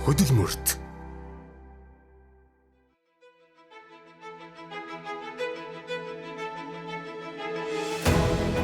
хөдөлмөрт.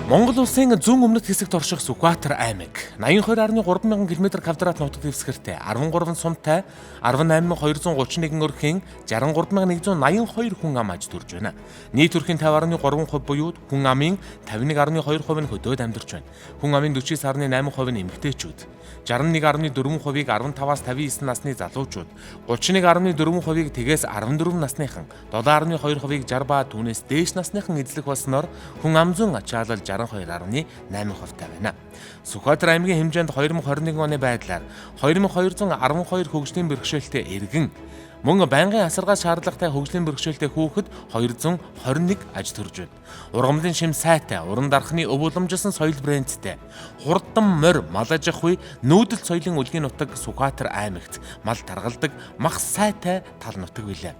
Монгол улсын зүүн өмнөд хэсэгт орших Сүхбаатар аймаг 82.3 км квадрат нутаг дэвсгэртэй 13 сумтай 18,231 өрхийн 63,182 хүн ам аж төрж байна. Нийт өрхийн 50.3% буюу хүн амын 51.2% нь хөдөөд амьдарч байна. Хүн амын 49.8% нь эмэгтэйчүүд, 61.4%-ийг 15-аас 59 насны залуучууд, 31.4%-ийг тэгээс 14 насныхан, 7.2%-ийг 60 ба түүнээс дээш насныхан эзлэх болсноор хүн ам зүйн ачаалал 62.8% байна. Сүхбаатар аймгийн хэмжээнд 2021 оны байдлаар 2212 хөгжлийн бэрхшээлтэй иргэн, мөн байнгын асаргаас шаардлагатай хөгжлийн бэрхшээлтэй хүүхэд 221 аж төрж байна. Ургамлын шим сайтай, уран дархны өв уламжилсан соёл брэндтэй, хурдан морь мал аж ахуй нүүдэлт соёлын үлгийн нутаг Сүхбаатар аймагт мал таргалдаг мах сайтай тал нутаг билээ.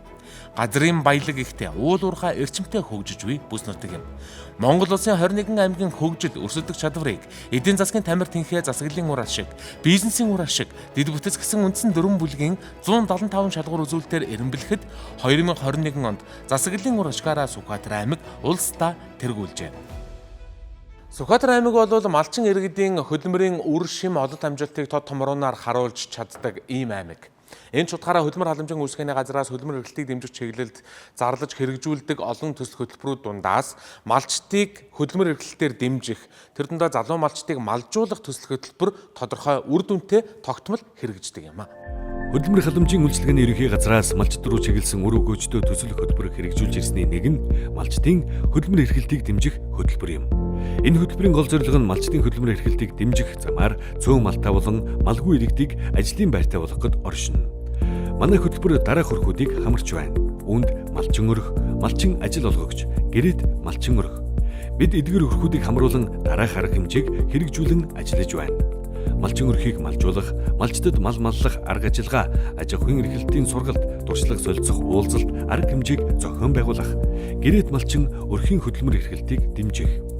Газрын баялаг ихтэй, уул уурхай эрчимтэй хөгжиж буй бүс нутаг юм. Монгол улсын 21 аймгийн хөгжил, өрсөлдөх чадварыг эдийн засгийн тамир тэнхээ засаглалын ур ашиг, бизнесийн ур ашиг, дэд бүтэц гэсэн үндсэн 4 бүлгийн 175 шалгуур үзүүлэлтээр эренбэлэхэд 2021 онд засаглалын ур ашигаараа Сүхбаатар аймаг улсдаа тэргүүлжээ. Сүхбаатар аймаг бол малчин иргэдийн хөдөлмөрийн үр шим олонт амжилтыг тод томруулнаар харуулж чаддаг ийм аймаг. Энэ чухалаараа хөдөлмөр халамжийн үүсгэний газраас хөдөлмөр эрхлэлтийг дэмжих чиглэлд зарлаж хэрэгжүүлдэг олон төсөл хөтөлбөрүүд дундаас малчдыг хөдөлмөр эрхлэлтээр дэмжих, тэр дундаа залуу малчдыг малжуулах төсөл хөтөлбөр тодорхой үр дүнтэй тогтмол хэрэгждэг юм а. Хөдөлмөр халамжийн үйлчилгээний ерөнхий газраас малчд руу чиглэсэн үр өгөөжтэй төсөл хөтөлбөр хэрэгжүүлж ирсний нэг нь малчдын хөдөлмөр эрхлэлтийг дэмжих хөтөлбөр юм. Энэ хөтөлбөрийн гол зорилго нь малчдын хөдөлмөр эрхлэлтийг дэмжих замаар цөөн малтай болон малгүй иргэдийг ажлын байртай болгоход оршино. Манай хөтөлбөр дараах өрхүүдийг хамарч байна. Үүнд малчин өрх, малчин ажил олгогч, гэрээт малчин өрх. Бид эдгээр өрхүүдийг хамруулан дараах арга хэмжээг хэрэгжүүлэн ажиллаж байна. Малчин өрхийг малжуулах, малчдад мал маллах арга ажиллагаа, аж ахуйн эрхлэлтийн сургалт, туршлага солилцох уулзалт, арга хэмжээг зохион байгуулах, гэрээт малчин өрхийн хөдөлмөр эрхлэлтийг дэмжих.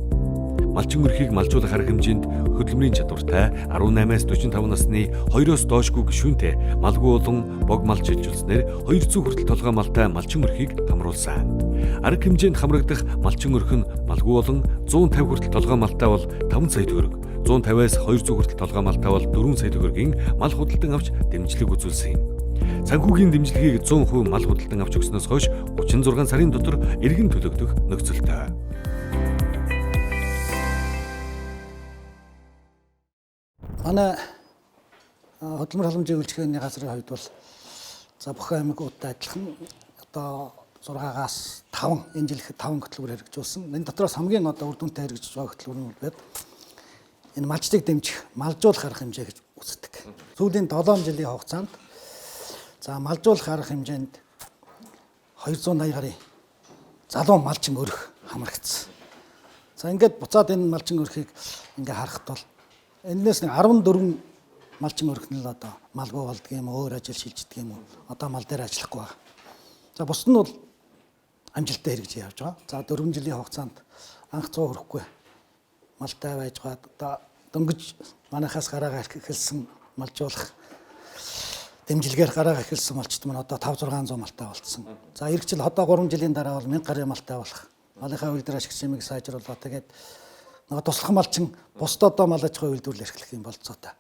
Малчин өрхийг малжуулах арга хэмжээнд хөдөлмөрийн чадвартай 18-аас 45 насны 2-оос доошгүй гишүүнтэй малгүй болон бог малч жилжүүлснээр 200 хүртэл толгой малтай малчин өрхийг хамруулсан. Арга хэмжээнд хамрагдах малчин өрх нь малгүй болон 150 хүртэл толгой малтай бол 5 сая төгрөг, 150-аас 200 хүртэл толгой малтай бол 4 сая төгрөгийн мал худалдан авч дэмжлэг үзүүлсэн юм. Санхүүгийн дэмжлэгийг 100% мал худалдан авч өгснөөс хойш 36 сарын дотор эргэн төлөгдөх нөхцөлтэй. Манай хөдөлмөр халамжийн үйлчилгээний газрын хувьд бол за бүх аймагуудтай адилхан одоо 6-аас 5 энэ жил 5 хөтөлбөр хэрэгжүүлсэн. Энэ дотроос хамгийн одоо үр дүнтэй хэрэгжиж байгаа хөтөлбөр нь бол энэ малчдыг дэмжих, малжуулах арга хэмжээ гэж үздэг. Сүүлийн 7 жилийн хугацаанд за малжуулах арга хэмжээнд 280 гаруй залуу малчин өрх хамрагдсан. За ингээд буцаад энэ малчин өрхийг ингээ харахад бол энэс нэг 14 малчин өрх нь л одоо малгүй болдго юм, өөр ажил шилждэг юм уу? Одоо мал дээр ажиллахгүй байна. За бус нь бол амжилттай хэрэгжиж явж байгаа. За 4 жилийн хугацаанд анх 100 хүрэхгүй малтай байж байгаа. Одоо дөнгөж манайхаас гараагаа эхэлсэн малжуулах дэмжлэгээр гараагаа эхэлсэн малчд маань одоо 5-600 малтай болцсон. За эх жил одоо 3 жилийн дараа бол 1000 гаруй малтай болох. Малынхаа үйлдвэр ашигч хэмжээг сайжруулаад тэгээд туслах малчин бусдад одоо мал аж ахуйн үйлдвэрлэл эрхлэх юм болцоотой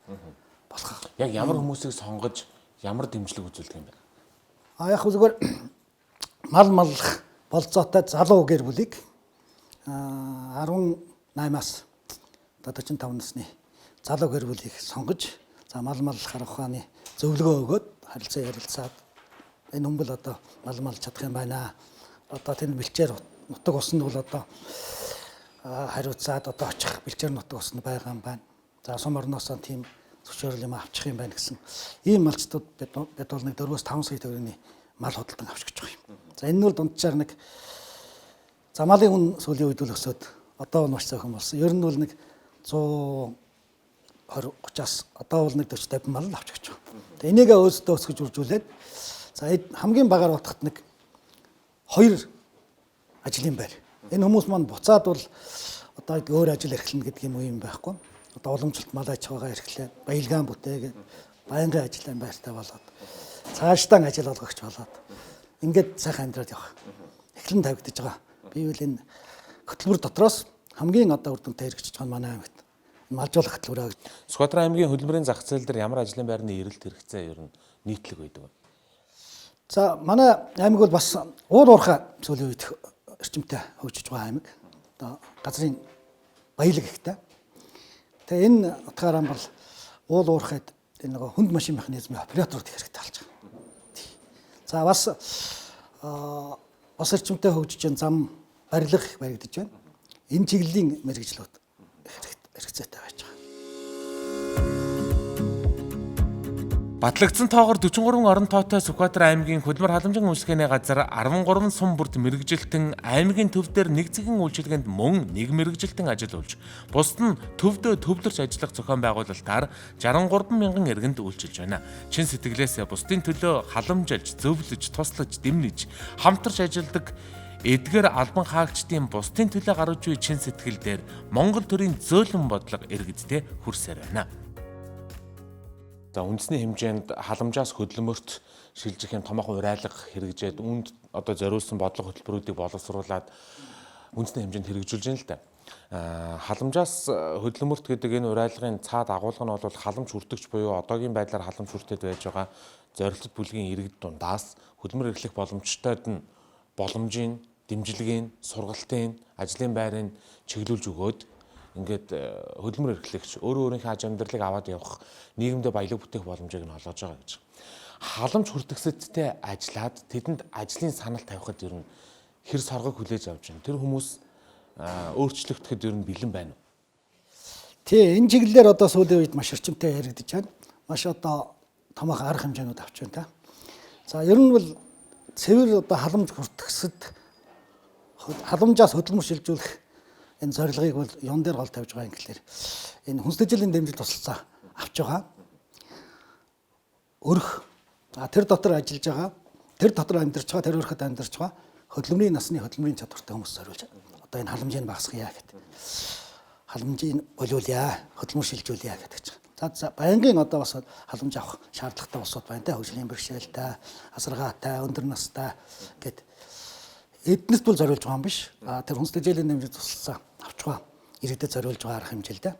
болох. Яг ямар хүмүүсийг сонгож ямар дэмжлэг үзүүлдэг юм бэ? Яг зүгээр мал маллах болцоотой залуу гэр бүлийг 18-аас 45 насны залуу гэр бүлийг сонгож за мал маллах арга ухааны зөвлөгөө өгөөд харилцаа ярилцаад энэ хүмбэл одоо мал малж чадах юм байна. Одоо тэр бэлчээр нутаг уснд бол одоо хариуцаад одоо очих бэлчээр нутаг уснд байгаа юм байна. За сум орноос тийм зөвшөөрөл юм авчих юм байна гэсэн. Ийм малчдууд бид бол нэг 4-5 сая төгрөгийн мал худалдан авч гэж байгаа юм. За энэ нь бол дунджаар нэг за малын үн сүүлийн үед л өсөд одоо бол маш цөөхөн болсон. Ер нь бол нэг 120-30-аас одоо бол нэг 40-50 мал авч гэж байгаа. Тэгээ энийгээ өөсдөө өсгөж үржүүлээд за хамгийн багаар утгад нэг 2 ажлын байр. Энэ хүмүүс маань буцаад бол одоо өөр ажил эрхлэнэ гэдэг юм уу юм байхгүй. Одоо уламжлалт мал аж ахуйгаа эрхлээд баялгаан бүтээгээд Байнгын ажлын байртай болоод цаашдаа ажил олгогч болоод ингээд сайхан амьдраад явах. Эхлэн тавигдаж байгаа. Би бол энэ хөтөлбөр дотроос хамгийн одоо үр дүнтэй хэрэгжиж байгаа манай аймагт малжуулах хөтөлбөрөө гэж. Сүхбаатар аймгийн хөдөлмөрийн зах зээл дээр ямар ажлын байрны эрэлт хэрэгцээ ер нь нийтлэг байдаг вэ? За манай аймаг бол бас уул уурхай сүүлийн үед эрчимтэй хөгжиж байгаа аймаг. Одоо газрын баялаг ихтэй. Тэгээ энэ утгаараа бол уул уурхайд энэ нөгөө хүнд машин механизмын операторууд их хэрэгтэй болж байгаа. За бас эрчимтэй хөгжиж байгаа зам барилга их баригдаж байна. Энэ чиглэлийн мэргэжлүүд хэрэгцээтэй байж байгаа. Батлагдсан тоогоор 43 орон тоотой Сүхбаатар аймгийн хөдөлмөр халамжийн үйлчлэгээний газар 13 сум бүрт мэргэжилтэн аймгийн төв дээр нэг зэгэн үйлчилгээнд мөн нэг мэргэжилтэн ажиллуулж, бусд нь төвдөө төвлөрч ажиллах зохион байгуулалтаар 63 мянган иргэнд үйлчилж байна. Чин сэтгэлээсээ бусдын төлөө халамжилж, зөвлөж, туслаж, дэмнэж, хамтарч ажилладаг эдгээр албан хаагчдын бусдын төлөө гаргаж буй чин сэтгэл дээр Монгол төрийн зөөлөн бодлого иргэдтэй хүрсээр байна. За үндэсний хэмжээнд халамжаас хөдөлмөрт шилжих юм томоохон урайлга хэрэгжээд үүнд одоо зориулсан бодлого хөтөлбөрүүдийг боловсруулад үндэсний хэмжээнд хэрэгжүүлж байна л да. Халамжаас хөдөлмөрт гэдэг энэ урайлгын цаад агуулга нь бол халамж хүртэгч буюу одоогийн байдлаар халамж хүртээд байж байгаа зорилттой бүлгийн иргэд дундаас хөдөлмөр эрхлэх боломжтойд нь боломжийн, дэмжлэгийн, сургалтын, ажлын байрын чиглүүлж өгөөд ингээд хөдөлмөр эрхлэгч өөрийнхөө аж амьдралыг аваад явах нийгэмдээ баялаг бүтээх боломжийг нь олгож байгаа гэж. Халамж хүртэгсэдтэй ажиллаад тэдэнд ажлын санал тавихад ер нь хэр соргог хүлээж авч байна. Тэр хүмүүс өөрчлөгдөхэд ер нь бэлэн байна уу? Тий, энэ чиглэлээр одоо сүүлийн үед маш эрчимтэй яригдж байна. Маш одоо томоохон арга хэмжээнүүд авч байна та. За ер нь бол цэвэр одоо халамж хүртэгсэд халамжаас хөдөлмөр шилжүүлэх энэ зорилгыг бол юун дээр гол тавьж байгаа юм гэхэлэр энэ хүнсдэжлийн дэмжлэг тусалцаа авч байгаа. Өрх тэр дотор ажиллаж байгаа, тэр дотор амьдарч байгаа, тэр өрхөд амьдарч байгаа хөдөлмөрийн насны хөдөлмөрийн чадвартай хүмүүс зориулж одоо энэ халамжийг багасгая гэдэг. Халамжийг болиулъя, хөдөлмөр шилжүүлъя гэдэг чинь. За байнгын одоо бас халамж авах шаардлагатай улсууд байна те, хөгжлийн бэрхшээлтэй, асаргаатай, өндөр настай гэдэг. Эднэс бол зориулж байгаа юм биш. Тэр хүнсдэжлийн дэмжлэг тусалцаа авч байгаа. Иргэдэд зориулж байгаа арга хэмжээ л да.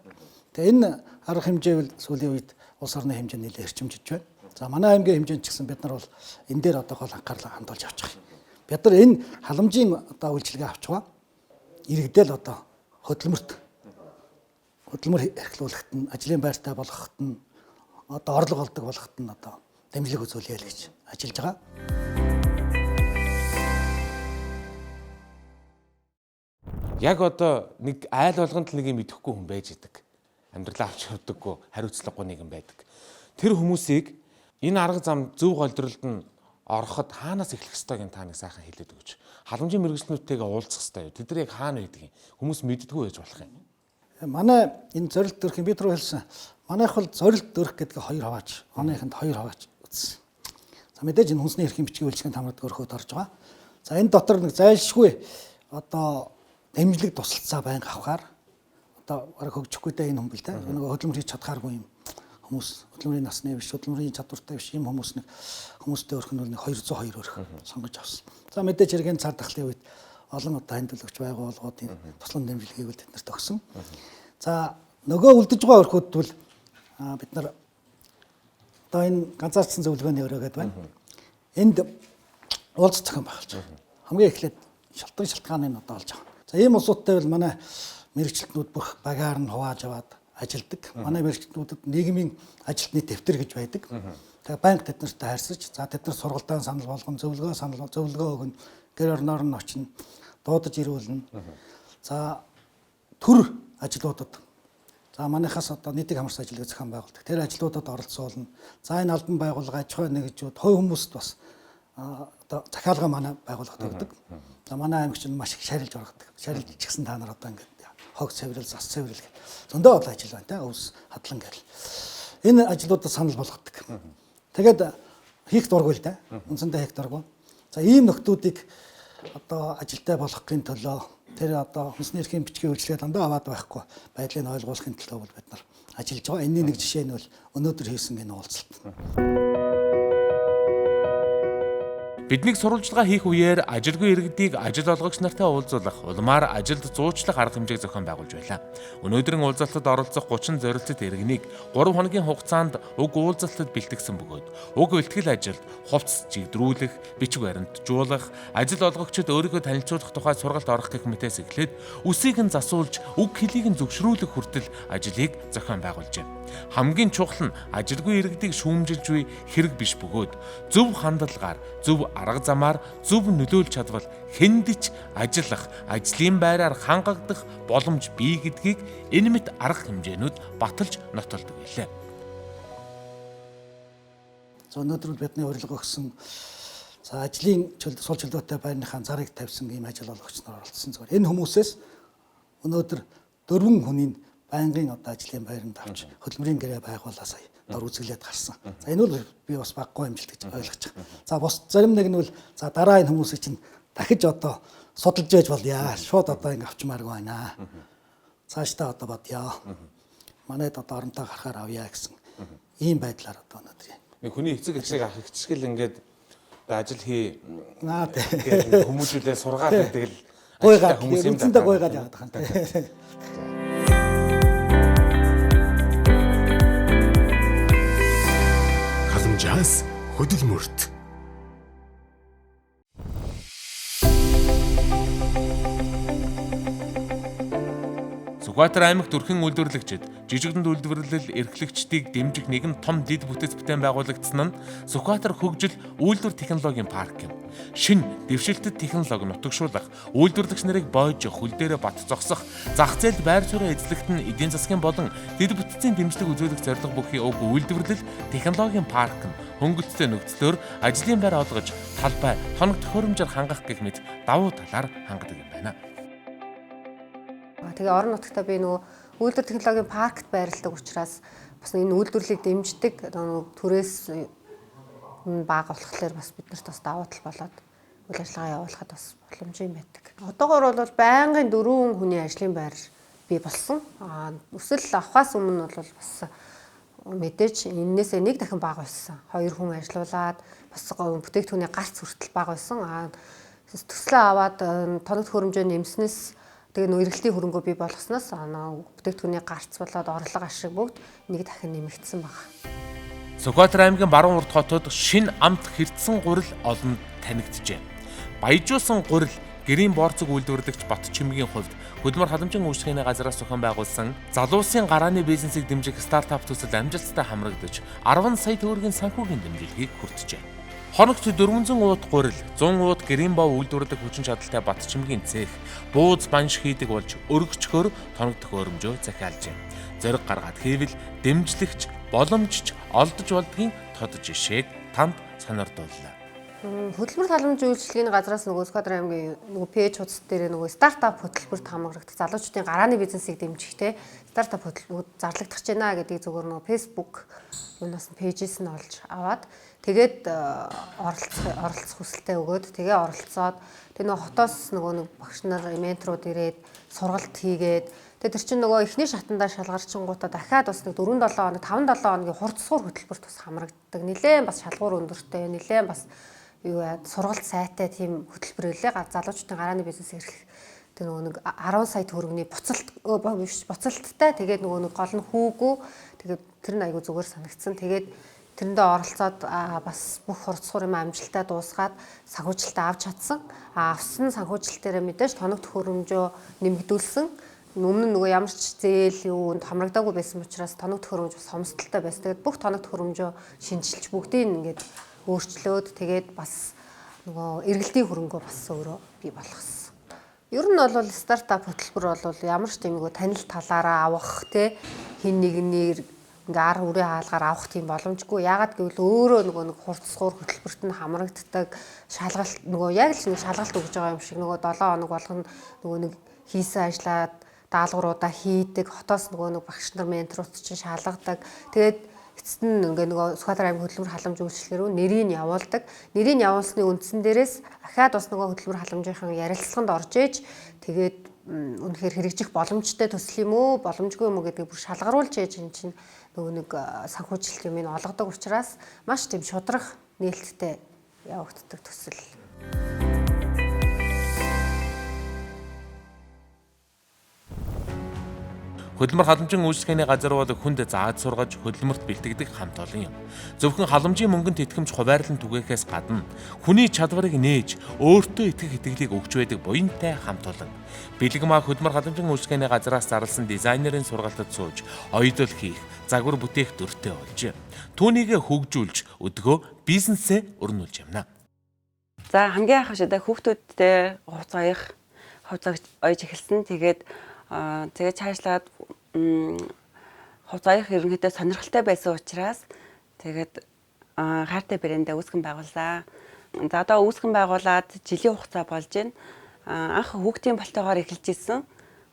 Тэгээ энэ арга хэмжээ бол сүүлийн үед улс орны хэмжээнд нэлээд эрчимжиж байна. За манай аймгийн хэмжээнд ч гэсэн бид нар бол энэ дээр одоо гол анхаарлаа хандуулж авч байгаа. Бид нар энэ халамжийн одоо үйлчилгээ авч байгаа. Иргэдэл одоо хөдөлмөр эрхлүүлэхэд нь, ажлын байртай болгоход нь, одоо орлого олдог болгоход нь одоо дэмжлэг үзүүлъя л гэж ажиллаж байгаа. Яг одоо нэг айл болгонд л нэг юм идэхгүй хүн байж идэг. Амьдралаа авч явдаггүй, хариуцлагагүй нэг юм байдаг. Тэр хүмүүсийг энэ арга зам зөв голдролд нь ороход хаанаас эхлэх ёстойг та нэг сайхан хэлээд өгч. Халамжийн мэргэжлүүдтэйгээ уулзах ёстой юу? Тэд нар яг хаана байдгийг хүмүүс мэддэггүй байж болох юм. Манай энэ зорилт төрхийн би түрүү хэлсэн. Манайх бол зорилт төрх гэдэг хоёр хаваач. Манайханд хоёр хаваач үзсэн. За мэдээж энэ хүнсний эрхийн бичгийн үйлчлэгийн тамирд өрхөд орж байгаа. За энэ дотор нэг зайлшгүй одоо дэмжлэг тусалцаа байнга авахаар одоо бараг хөгжихгүй дээ энэ хүмүүс л дээ. Нөгөө хөдөлмөр хийж чадхааргүй юм хүмүүс, хөдөлмөрийн насны биш, хөдөлмөрийн чадвартай биш юм хүмүүс нэг хүмүүстэй өрх нь бол 202 өрх сонгож авсан. За мэдээж хэргийн цар тахлын үед олон одоо хандлагч байгууллагуудын туслан дэмжлэгийг бол тэд нарт өгсөн. За нөгөө үлдэж байгаа өрхүүд бол бид нар одоо энэ ганцаардсан зөвлөгөөний өрөөгээд байна. Энд уулз зохион байгуулж байгаа. Хамгийн эхлээд шалтгааны нь одоо олж байгаа. За ийм улсуудтай бол манай мэргэжилтнүүд бүх багаар нь хувааж аваад ажилдаг. Манай мэргэжилтнүүдэд нийгмийн ажилтны дэвтэр гэж байдаг. Тэгээ банк тэд нартай харьцаж, за тэд нар сургалтын санал болгон, зөвлөгөө өгнө, гэр орноор нь очино, дуудаж ирүүлнэ. За төр ажлуудад за манайхаас одоо нийтийн хамарсан ажлыг зохион байгуулдаг. Тэр ажлуудад оролцуулна. За энэ албан байгууллага, аж ахуйн нэгжүүд, хувь хүмүүст бас одоо захиалга манай байгууллагад өгдөг. За манай аймагч нь маш их шарилж оргодог. Шарилж ч гэсэн та нар одоо ингээд хог цэврэл, зас цэврэл гэх зөндөө олон ажил байна те. Өвс хадлан гэл. Энэ ажлуудад санал болгодог. Тэгээд хийх дургүй л да. Үндсэндээ хийх дургүй. За ийм нөхдүүдийг одоо ажилтай болгохын төлөө тэр одоо хүнсний эрхийн бичгийн үйлчлэгээ дандаа аваад байхгүй байдлыг ойлгуулахын төлөө бол бид нар ажиллаж байгаа. Энэний нэг жишээ нь бол өнөөдөр хийсэн энэ уулзалт. Бидний сурвалжлага хийх үеэр ажилгүй иргэдийг ажил олгогч нартай уулзуулах, улмаар ажилд зуучлах арга хэмжээг зохион байгуулж байлаа. Өнөөдрийн уулзалтад оролцох 30 зорилттой иргэнийг 3 хоногийн хугацаанд уг уулзалтад бэлтгэсэн бөгөөд уг бэлтгэл ажилд хувцас чигдрүүлэх, бичиг баримтжуулах, ажил олгогчид өөрийгөө танилцуулах тухай сургалт орох гэх мэтээс эхлээд үсийг нь засуулж, уг хэлийг нь зөвшрүүлэх хүртэл ажлыг зохион байгуулжээ. Хамгийн чухал нь ажилгүй иргэдийг шүүмжилж буй хэрэг биш бөгөөд зөв хандлагаар, зөв арга замаар зөв нөлөөлж чадвал хэнд ч ажиллах, ажлын байраар хангагдах боломж бий гэдгийг энэ мэт арга хэмжээнүүд баталж нотолдог байлаа. Өнөөдөр бидний урилга өгсөн ажлын сул чөлөөтэй байрныхаа зарыг тавьсан ийм ажил олгогч нар оролцсон зүгээр. Энэ хүмүүсээс өнөөдөр 4 хүний байнгын одоо ажлын байранд авч хөдөлмөрийн гэрээ байгуулаа сая дор үзэглээд гарсан. За энэ бол би бас баггүй амжилт гэж ойлгож байгаа. За бус зарим нэг нь бол за дараа энэ хүмүүсийг чинь дахиж одоо судалж яж болъё. Шууд одоо ингэ авчмааргүй байна. Цаашдаа одоо бодъё. Манайд одоо оронтой гарахаар авъя гэсэн ийм байдлаар одоо өнөөдөр. Нэг хүний эцэг эхлэг ах ихчгэл ингээд ажил хий. Наа тий. Хүмүүжүүлээ сургаад тэгэл гойгаад хүмүүсэндээ гойгаад яваад байгаа юм. Халамжаас хөдөлмөрт. Сүхбаатар аймагт өрхийн үйлдвэрлэгчид жижигдэнд үйлдвэрлэл эрхлэгчдийг дэмжих нэгэн том дэд бүтэц бүтээн байгуулагдсан нь Сүхбаатар хөгжил үйлдвэр технологийн парк юм. Шинэ дэвшилтэд технологи нутагшуулах, үйлдвэрлэгч нарыг боож хөл дээрээ бат зогсох, зах зээлд байр суурь эзлэгт нь эдийн засгийн болон дэд бүтцийн дэмжлэг үзүүлэх зорилго бүхий уг үйлдвэрлэл технологийн парк нь хөнгөлөлттэй нөхцлөөр ажлын байр олгож, талбай, тоног төхөөрөмжөөр хангах гэх мэт давуу талаар хангадаг юм байна. Тэгээ орон нутгатаа би нөгөө үйлдвэр технологийн паркт байрладаг учраас бас энэ үйлдвэрлэлийг дэмждэг төрөөс бага болохоор бас биднэрт бас давуу тал болоод үйл ажиллагаа явуулахад бас боломжтой байдаг. Одоогоор бол байнгын 4 хүний ажлын байр бий болсон. Өсөл авахаас өмнө бол бас мэдээж энээсээ нэг дахин бага байсан. 2 хүн ажилуулад бас бүтээгдэхүүний гарц хүртэл бага байсан. Төслөө аваад тоног хөрөмжөө нэмснээс тэгээ нөө эргэлтийн хөрөнгөө бий болгосноос бүтээгдэхүүний гарц болоод орлого ашиг бүгд нэг дахин нэмэгдсэн байна. Сүхбаатар аймгийн баруун урд хотод шинэ амт хэрдсэн гурил олон танигджээ. Баяжуулсан гурил гэрийн борцог үйлдвэрлэгч Бат Чимгийн хувьд хөдөлмөр халамжийн үйлчлэгээний газраас зохион байгуулсан залуусын гарааны бизнесийг дэмжих стартап төсөл амжилттай хамрагдаж 10 сая төгрөгийн санхүүгийн дэмжлэгийг хүртжээ. Хоногт 400 ууд гурил, 100 ууд гэрийн боо үйлдвэрлэх хүчин чадалтай Бат Чимгийн цех бууз банш хийдэг болж өргөчхөр тоног төхөөрөмжөө захиалжээ. Зориг гаргаад хийвэл дэмжлэгч, боломжч олдож болдгийн тод жишээг танд сонирдууллаа. Хөдөлмөр халамжийн үйлчлэгээний газраас нөгөө Сүхбаатар аймгийн нөгөө пэйж хуудас дээр нөгөө стартап хөтөлбөрт хамрагдах залуучуудын гарааны бизнесийг дэмжихтэй стартап хөтөлбөр зарлагдах гэж байна гэдгийг зөвхөн нөгөө Facebook юунаас нь пэйжээс нь олж аваад тэгээд оролцох хүсэлтээ өгөөд тэгээ оролцоод тэгээ нөгөө хотоос нөгөө нэг багш нар менторууд ирээд сургалт хийгээд тэгээ тэр чинь нөгөө эхний шатандаа шалгарчингуудаа дахиад бас нэг 4-7 хоног 5-7 хоногийн хурцсуур хөтөлбөрт бас хамрагддаг. Нилээн бас шалгуур өндөртэй, нилээн бас юу яа сургалт сайтай тийм хөтөлбөр үлээ залуучуудын гарааны бизнес эрхлэх тэр нөгөө нэг 10 сая төгрөгийн буцалттай тэгээд нөгөө нэг гол нь хүүгүү тэгээд тэр нь айгу зүгээр санагдсан. Тэгээд тэрэндээ оролцоод бас бүх хурцсуур юм амжилттай дуусгаад санхүүжилтээ авч чадсан. Авсан санхүүжилтээрээ мэдээж тоног төхөөрөмжөө нэмэгдүүлсэн. Өмнө нь нөгөө ямар ч зээл юунд хамрагдаагүй байсан учраас тоног төхөөрөмж бас хомсдолтой байсан. Тэгээд бүх тоног төхөөрөмжөө шинжилж бүгдийг ингээд өөрчлөөд тэгээд бас нөгөө эргэлтийн хөрөнгөө бас өөрөө бий болгосон. Ер нь бол стартап хөтөлбөр бол ямар ч тийм нөгөө танил талаараа авах те хин нэгнээр ингээ ар үрээ хаалгаар авах тийм боломжгүй. Яагаад гэвэл өөрөө нөгөө нэг хурцсуур хөтөлбөрт нь хамрагддаг шалгалт нөгөө яг л нэг шалгалт өгж байгаа юм шиг нөгөө 7 хоног болгоно нөгөө нэг хийсэн ажлаа даалгавруудаа хийдэг. Хотоос нөгөө нэг багш нар менторууд чинь шалгадаг. Тэгээд эцэст нь ингээ нөгөө Сүхбаатар аймгийн хөтөлбөр халамж үйлчлэгээ рүү нэрийг явуулдаг. Нэрийг явуулсны үндсэн дээрээс ахаад бас нөгөө хөтөлбөр халамжийн ярилцлаганд орж ээж тэгээд үнэхээр хэрэгжих боломжтой төсөл юм уу, боломжгүй юм уу гэдгийг бүр шалгаруулж ээж энэ чинь нөгөө нэг санхүүжилт юм ин олгодог учраас маш тийм шудрах нээлттэй явагддаг төсөл. Хөдөлмөр халамжийн үйлчлэгээний газар бол хүнд зааж сургаж хөдөлмөрт бэлтгэдэг хамт олон юм. Зөвхөн халамжийн мөнгөнд итгэмж хуваарлан түгээхээс гадна хүний чадварыг нээж өөртөө итгэх итгэлийг өгч байдаг буянтай хамт олон. Бэлгэмаа хөдөлмөр халамжийн үйлчлэгээний газраас зарласан дизайнерын сургалтад сууж оёдол хийх, загвар бүтээх дүртэй болж түүнийг хөгжүүлж өдгөө бизнесээ өрнүүлж юмна. За хамгийн анх шидэ хүүхдүүдтэй хувцаах хувцаагч ойж эхэлсэн. Тэгээд цаашлаад хувцаах ерөнхийдөө сонирхолтой байсан учраас тэгээд хайртай брэндээ үүсгэн байгууллаа. За одоо үүсгэн байгуулад жилийн хугацаа болж байна. Анх хүүхдийн болтойгоор эхэлж ирсэн.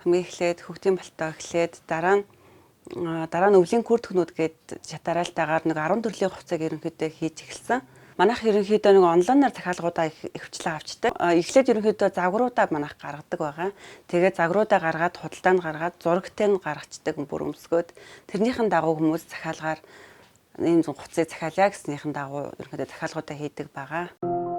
Хамгийн эхлээд хүүхдийн болтоо эхлээд дараа нь өвлийн күр төхнүүд гээд шатараалтайгаар нэг 10 төрлийн хувцааг ерөнхийдөө хийж эхэлсэн. Манайх ерөнхийдөө нэг онлайнаар захиалгуудаа хвчлэн авчдаг. Эхлээд ерөнхийдөө загваруудаа манайх гаргадаг байгаа. Тэгээд загваруудаа гаргаад худалдаанд гаргаад зурагтай нь гаргацдаг бүр өмсгөөд тэрнийхэн дагуу хүмүүс захиалгаар энэ хувцсыг захиалъя гэснийхэн дагуу ерөнхийдөө захиалгуудаа хийдэг байгаа.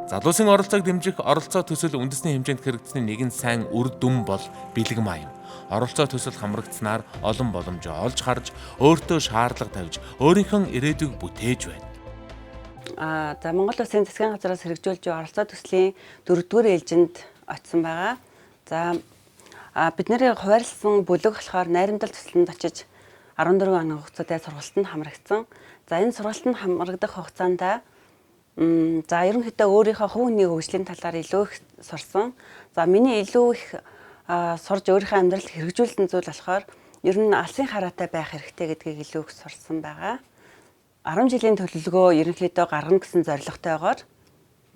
Залуусын оролцоог дэмжих оролцоо төсөл үндэсний хэмжээнд хэрэгжсэний нэгэн сайн үр дүн бол бэлгэмаа юм. Оролцоо төсөл хамрагдсанаар олон боломж олж харж, өөртөө шаардлага тавьж, өөрийнхөө ирээдүйг бүтээж байна. За Монгол Улсын засгийн газраас хэрэгжүүлж буй оролцоо төслийн 4-р ээлжинд очсон байгаа. За бидний хуваарлсан бүлэг болохоор найрамдал төсөлд очиж 14 оны хугацаатай сургалтанд хамрагдсан. За энэ сургалтанд хамрагдах хугацаанд за ерөнхийдөө өөрийнхөө хувь хүний хөгжлийн талаар илүү их сурсан. За миний илүү их сурж өөрийнхөө амьдралд хэрэгжүүлсэн зүйл болохоор ер нь алсын хараатай байх хэрэгтэй гэдгийг илүү их сурсан байгаа. 10 жилийн төлөвлөгөө ерөнхийдөө гаргана гэсэн зорилготойгоор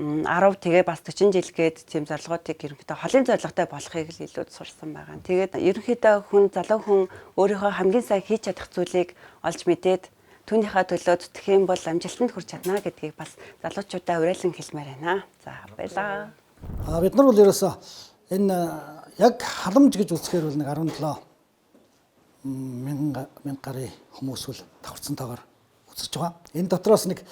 10 тэгээ бас 40 жил гээд тийм зорилгоодыг ерөнхийдөө холын зорилготой болохыг л илүү сурсан байгаа. Тэгээд ерөнхийдөө залуу хүн өөрийнхөө хамгийн сайн хийж чадах зүйлийг олж мэдээд түүнийхээ төлөө зүтгэх юм бол амжилтанд хүрч чадна гэдгийг бас залуучуудаа уриалан хэлмээр байна. За баярлалаа. Бид нар бол ерөөсөө энэ яг халамж гэж үзэхээр бол нэг 17,000 гаруй хүмүүс бол давхарцантайгаар үзэж байгаа. Энэ дотроос нэг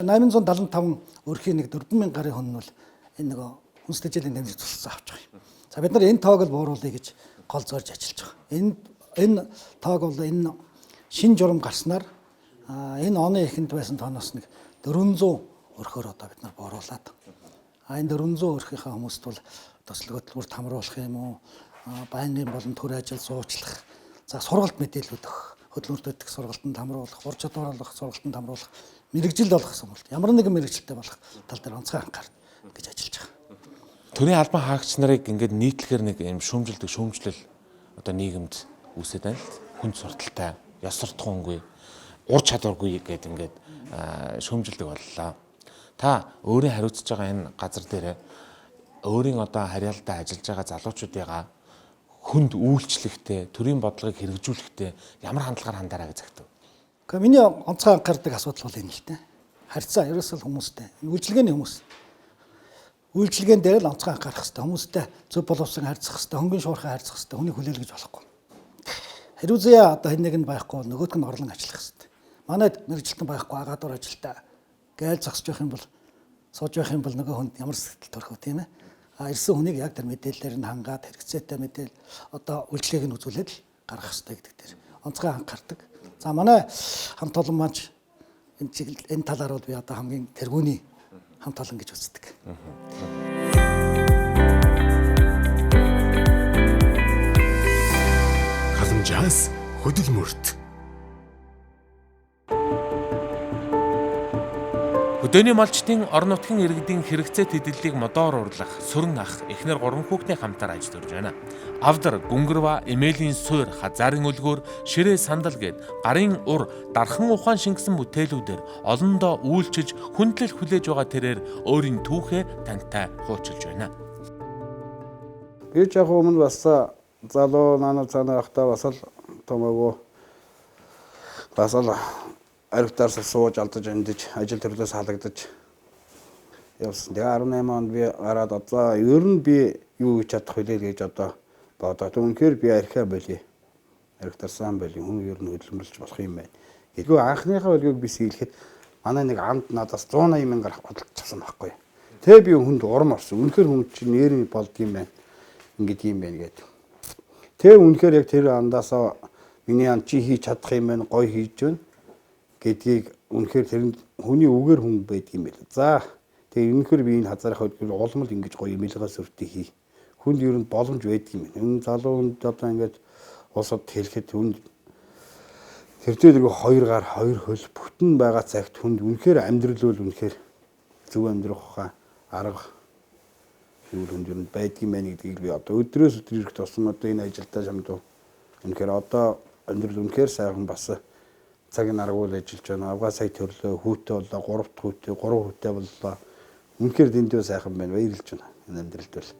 875 өрхийн нэг 4,000 гаруй хүн нь бол энэ нөгөө хүнстэй жилийн тэмцээн тусалсан авч байгаа юм. За бид нар энэ тоог л бууруулъя гэж гол зорж ажиллаж байгаа. Энэ тоог бол энэ шин журам гарснаар энэ оны эхэнд байсан тооноос нэг 400 өрхөөр одоо бид нар бууруулад. Энэ 400 өрхийнхаа хүмүүст бол төсөл хөтөлбөрт хамруулах юм уу? Байнгын болон төр ажил зуучлах, за сургалт мэдээлэл өгөх, хөдөлмөрт өгөх сургалтанд хамруулах, ур чадвар олгох сургалтанд хамруулах, мэрэгжил олгох сургалт. Ямар нэгэн мэрэгжилтэй болох тал дээр онцгой анхаарах гэж ажиллаж байгаа. Төрийн албан хаагч нарыг ингээд нийтлэхээр нэг юм шүүмжлэл одоо нийгэмд үүсээд байна л. Хүнд сурталтай, ёс суртахуунгүй, ур чадваргүй гэдэг ингээд шүүмжилдэг боллоо. Та өөрийн хариуцж байгаа энэ газар дээр өөрийн одоо харьяалтай ажиллаж байгаа залуучуудыгаа хүнд үйлчлэхдээ, төрийн бодлогыг хэрэгжүүлэхдээ ямар хандлагаар хандаараа гэж загтав. Гэхдээ миний онцгой анхаардаг асуудал бол энэ л дээ. Харьцаа ерөөсөө хүмүүстэй. Үйлчлэгээний хүмүүс. Үйлчлэгээн дээр л онцгой анхаарах хэрэгтэй. Хүмүүстэй зөв боловсон харьцах хэрэгтэй, хөнгөн шуурхай харьцах хэрэгтэй, хүнийг хүлээлгэж болохгүй. Хариу заяа одоо хэн нэг нь байхгүй бол нөгөөдг нь орлон ажиллах хэрэгтэй. Манайд мэрэгжилтэн байхгүй агадуур ажилтаа гайл зогсож явах юм бол сууж явах юм бол нөгөө хүнд ямар сэтгэл төрөх вэ тийм ээ. Ирсэн хүнийг яг тэр мэдээлэлээр нь хангаад хэрэгцээтэй мэдээлэл одоо үйлчлэгийг нь үзүүлээд л гаргах хэрэгтэй гэдэг дээр онцгой анхаардаг. За манай хамт олон маань энэ талаар бол би одоо хамгийн тэргүүний хамт олон гэж үздэг. Халамжаас хөдөлмөрт. Хөдөөний малчдын орон нутгийн иргэдийн хэрэгцээ тэдэдлийг модоор урлах сүрэн ах эхнэр 3 хүүхдийн хамтаар ажиллаж durж байна. Авдар, гүнгэрва, эмээлийн суур, хазаарын үлгөөр, ширээ сандал гээд гарын ур, дархан ухаан шингэсэн бүтээлүүдээр олондоо үйлчилж хүндлэл хүлээж байгаа тэрээр өөрийн түүхээ тантай хуучилж байна. Би ч яг өмнө бас залуу нана цаана ахта бас л томоогүй бас л аривтаарс сууж алдаж амьдж ажил төрлөөс халагдаж явсан. Тэгээ 18 онд би гараад одоо ер нь би юу хийж чадах вэ гэж одоо бодоод үнэхээр би архиа болъё. Архитарсан болъё. Хүн ер нь хөдөлмөрлж болох юм байна. Гэхдээ анхныхаа үлгийг би сэлэхэд манай нэг амд надаас 180 мянгаар худалдчихсан байхгүй. Тэгээ би хүнд урам орсон. Үнэхээр хүн чинь нэрийн болдгийм байна. Ингээд юм байна гэдэг. Тэгээ үнэхээр яг тэр андаасаа миний ан чи хийж чадах юм байна, гоё хийж байна гэдгийг үнэхээр тэрэнд хүний үгээр хүн байдаг юм байна. За тэгээ үнэхээр би энэ хазаарах хөдөлгөөр улмал ингэж гоё мэлгээс өртөө хий. Хүнд ер нь боломж байдаг юм байна. Энэ залуу хүнд одоо ингээд улсад хэлэхэд хүнд тэрдээ нэг хоёр гар хоёр хөл бүтэн байгаа цагт хүнд үнэхээр амьдрал бол үнэхээр зөв амьдрах хаа арга хүнд ер нь байдаг юм байна гэдгийг би одоо өдрөөс өдөр ирэх тусам одоо энэ ажилдаа чамд үнэхээр одоо амьдрал үнэхээр сайхан бас цаг наргуул ажиллаж байна. Авгаа сая төрлөө хүүтэй боллоо, 3 хүүтэй, 3 хүүтэй боллоо. Үнэхээр дэндүү сайхан байна. Баярлж байна. Энэ амьдралд бол.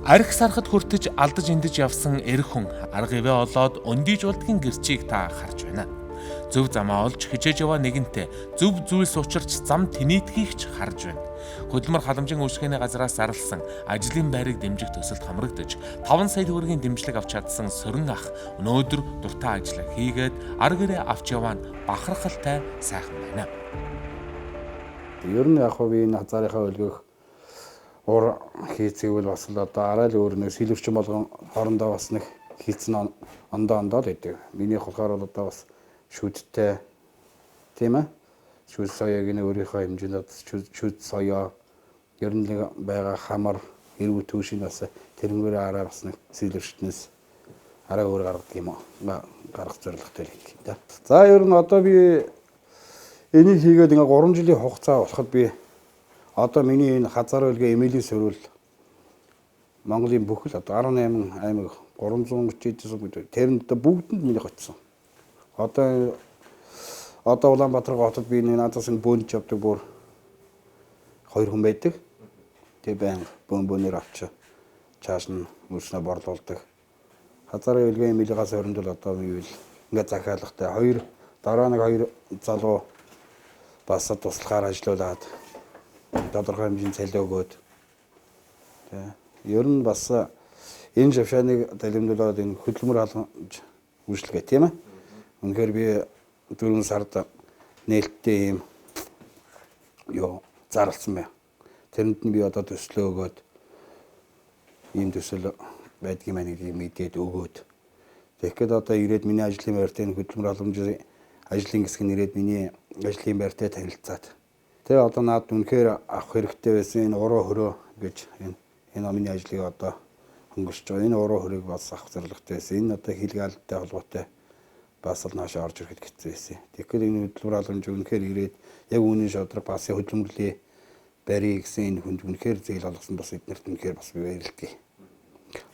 Арх сархад хүртэж алдаж эндэж явсан эрх хүн арга ивэ олоод өндийж болдгийн гэрчийг та харж байна. Зөв замаа олж хижээж яваа нэгэнтээ зөв зүйлс учирч зам тэнийтгэхийг ч харж байна. Хөдөлмөр халамжийн үйлчлэгээний газраас зарласан ажлын байрыг дэмжих төсөлд хамрагдаж 5 сая төгрөгийн дэмжлэг авч чадсан Сөрөн ах өнөөдөр дуртай ажлаа хийгээд арга ирээ авч яваа нь бахархалтай сайхан байна. Ер нь яг хөө би энэ хазаарынхаа үлгөх уур хийцгэвэл бас л одоо арай л өөр нэг сэлвэрчин болгон хоорондоо бас нэг хийцэн ондоо л байдаг. Минийх болохоор бол одоо бас шүдтэй тийм ээ. Шүд соёог нь өөрийнхөө хэмжээнд шүд соёо ер нь нэг байгаа хамар эрүү түүшин бас тэрнгээр араа бас нэг сэлвэрчнээс арай өөр гаргах юм уу? Гаргах зорилготой л юм да. За ер нь одоо би энийг хийгээд ингээ 3 жилийн хугацаа болоход би одоо миний энэ хазар үлгээ эмээлийн сөрүүл Монголын бүхэл одоо 18 аймаг 330 эд тэрэнд бүгдэнд миний очсон. Одоо Улаанбаатар хотод би надаас энэ бөөнж явдаг бүр 2 хүн байдаг. Тэгээ байн бөөнбөөнөр авч чааш нь мөрснө борлуулдаг. Хазарын үлгээ эмээлигээс өрөнд бол одоо юу вэ? Ингээ захиалгатай дараа нэг 2 залуу бас туслахаар ажиллаулаад тодорхой хэмжээний цалин өгөөд. Тэгээ ер нь бас энэ шавшааныг далимдуулаад энэ хөдөлмөр халамж үйлчлэгээ тийм ээ. Үнэхээр би 4 сард нээлттэй юм зарласан байна. Тэрэнд нь би одоо төслөө өгөөд ийм төсөл байдгийн маань гэдгийг мэдээд өгөөд. Тэгэхээр одоо ирээд миний ажлын байртай хөдөлмөр халамжийн ажлын хэсэг нь ирээд миний ажлын байртай танилцаад. Тэгээ одоо наад үнэхээр авах хэрэгтэй байсан энэ уруу хөрөө гэж энэ миний ажлыг одоо хөнгөсч байгаа. Энэ уруу хөрөөг бас авах зорилготой байсан. Энэ одоо хилгаалтай холбоотой бас л нааш орж ирэхэд хэцүү байсан. Тэгэхээр энэ хөдөлмөр халамж үнэхээр ирээд яг үүний шодрог бас хөдөлмөрлөлийн барий гэсэн энэ хүнд үнэхээр зээл олгосон бас эднэрт үнэхээр бас би баярлалаа.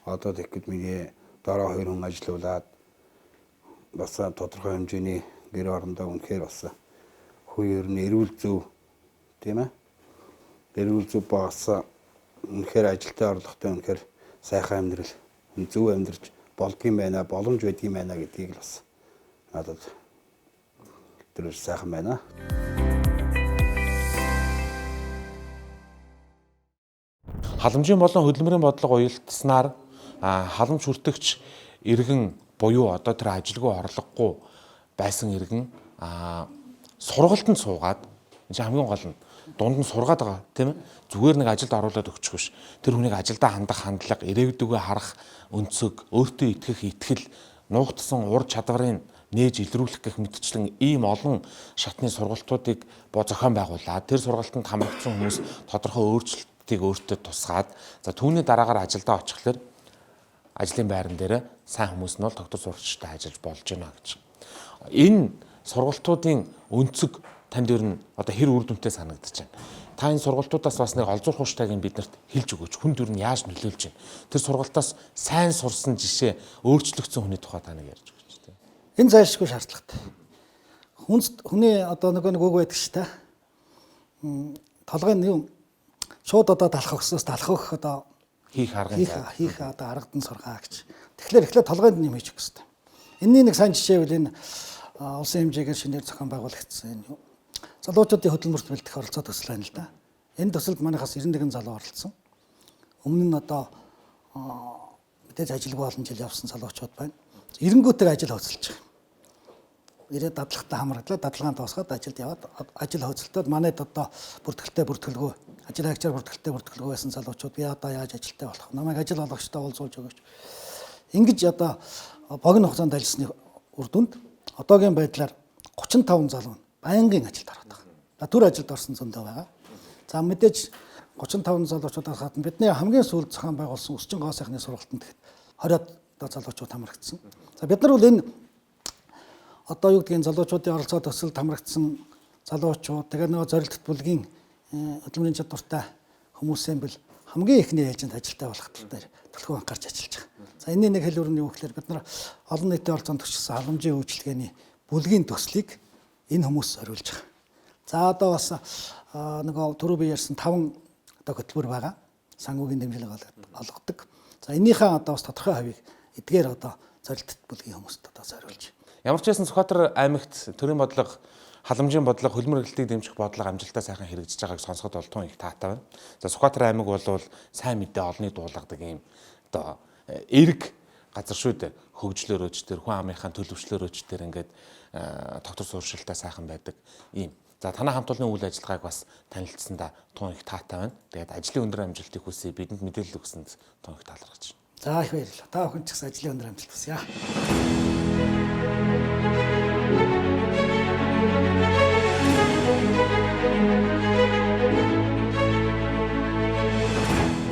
Одоо тэгэхэд миний дараа 2 хүн ажиллаулаад бас тодорхой хэмжээний гэр орондоо үнэхээр бас хоёр нь эрүүл зөв тийм ээ. Эрүүл зөв бас үнэхээр ажилтаа орлоготой үнэхээр сайхан амьдрал зөв амьдарч болдгийм байна, боломж байдгийм байна гэдгийг л бас надад тэр сайхан байна. Халамжийн болон хөдөлмөрийн бодлого уялдснаар халамж хүртэгч иргэн буюу одоо тэр ажилгүй орлогогүй байсан иргэн сургалтанд суугаад хамгийн гол нь дунд нь сургаад байгаа тийм ээ. Зүгээр нэг ажилд оруулаад өгчих биш. Тэр хүнийг ажилдаа хандах хандлага, ирээдүгөө харах өнцөг, өөртөө итгэх итгэл, нуугдсан ур чадварыг нээж илрүүлэх гэх мэтчлэн ийм олон шатны сургалтуудыг зохион байгуулад тэр сургалтанд хамрагдсан хүмүүс тодорхой өөрчлөлтийг өөртөө тусгаад за түүний дараагаар ажилдаа очихлоор ажлын байран дээр сайн хүмүүс нь бол тогтвор сурагчтай ажиллаж болж байна гэж. Энэ сургалтуудын өнцөг танд ер нь одоо хэр үр дүнтэй санагдаж байна. Та энэ сургалтуудаас бас нэг олзур хуштайг биднэрт хэлж өгөөч. Хүнд ер нь яаж нөлөөлж байна? Тэр сургалтаас сайн сурсан жишээ өөрчлөгдсөн хүний тухай та нэг ярьж өгөөч тийм. Энэ зайлшгүй шаардлагатай. Хүний одоо нэг үг байдаг ш та. Толгойн юм шууд одоо талах өгсөөс талах өгөх одоо хийх арга хийх одоо аргадан сургаа гэж. Тэгэхээр эхлээд толгойд нэмэж өгөх хэрэгтэй. Энэний нэг сайн жишээ бол энэ улсын хэмжээгээр шинээр зохион байгуулагдсан энэ залуучуудын хөдөлмөрт бэлтгэх оролцоо төсөл байна л да. Энэ төсөлд манайхаас 91 залуу оролцсон. Өмнө нь одоо мэдээж ажилгүй олон жил явсан залуучууд байна. Эренгүүтээ ажил хөцөлж байгаа. Ирээд дадлагтай хамраглаад дадлагаанд тосгоод ажилд яваад ажил хөцөлтөд манайд одоо бүртгэлгүй ажил хаагчаар бүртгэлгүй байсан залуучууд би одоо яаж ажилтай болох вэ? Намайг ажил олгогчтой уулзуулж өгөөч. Ингэж одоо богино хугацаанд ажилласны үр дүнд одоогийн байдлаар 35 залуу байнгын ажилд ороод байгаа. Түр ажилд орсон зөндөө байгаа. За мэдээж 35 залуучуудаас гадна бидний хамгийн сүүлд зохион байгуулсан өсчин гоо сайхны сургалтанд 20-од залуучууд хамрагдсан. За бид нар бол энэ одоо юу гэдгийг залуучуудын оролцоо төсөлд хамрагдсан залуучууд тэгээ нөгөө зорилтт бүлгийн хөдөлмөрийн чадвартай хүмүүсийн бил хамгийн ихний ээлжинд ажилтай болох тал дээр төлхөө анхаарч ажиллаж байгаа. За энэний нэг хэлбэр нь юу гэхээр бид нар олон нийтийн оролцоонд төгссөн халамжийн үйлчилгээний бүлгийн төслийг энэ хүмүүс зориулж байгаа. За одоо бас нөгөө түрүү би ярьсан 5 одоо хөтөлбөр байгаа. Санхүүгийн дэмжлэг олгодог. За энийхээ одоо бас тодорхой хавийг эдгээр одоо зорилтт бүлгийн хүмүүст одоо зориулж. Ямар ч байсан Сүхбаатар аймагт төрийн бодлого, халамжийн бодлого, хөдөлмөр эрхлэлтийг дэмжих бодлого амжилттай сайхан хэрэгжиж байгааг сонсоход бол тун их таатай байна. За Сүхбаатар аймаг бол сайн мэдээ олныг дуулгадаг юм одоо эрг газар шүү дээ. Хөгжлөөрөөч төр хүн амынхаа төлөвчлөөрөөч төр ингээд доктор сууршилтай сайхан байдаг юм. За танай хамт олонны үйл ажиллагааг бас танилцсандаа тун их таатай байна. Тэгээд ажлын өндөр амжилтыг хүсье бидэнд мэдээлэл өгсөнд тун их талархаж байна. За их баярлалаа. Та бүхэн ч гэсэн ажлын өндөр амжилт хүсье.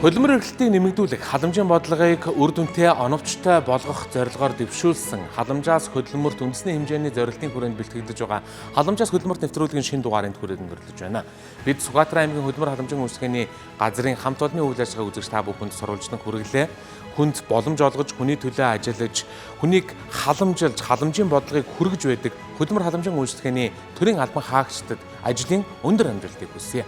Хөдөлмөр эрхлэлтийг нэмэгдүүлэх, халамжийн бодлогыг үр дүнтэй оновчтой болгох зорилгоор дэвшүүлсэн халамжаас хөдөлмөрт үндэсний хэмжээний зорилтын хүрээнд бэлтгэгдэж байгаа халамжаас хөдөлмөрт нэвтрүүлгийн шинэ дугаарыг хүрээнд нэрлэж байна. Бид Сүхбаатар аймгийн хөдөлмөр халамжийн үйлчилгээний газрын хамт олонны үйл ажиллагааг үзэж та бүхэнд сурвалжлан хүргэлээ. Хүнд боломж олгож, хүний төлөө ажиллаж, хүнийг халамжилж, халамжийн бодлогыг хүргэж байдаг хөдөлмөр халамжийн үйлчилгээний төрийн албан хаагчдад ажлын өндөр амжилтыг хүсье.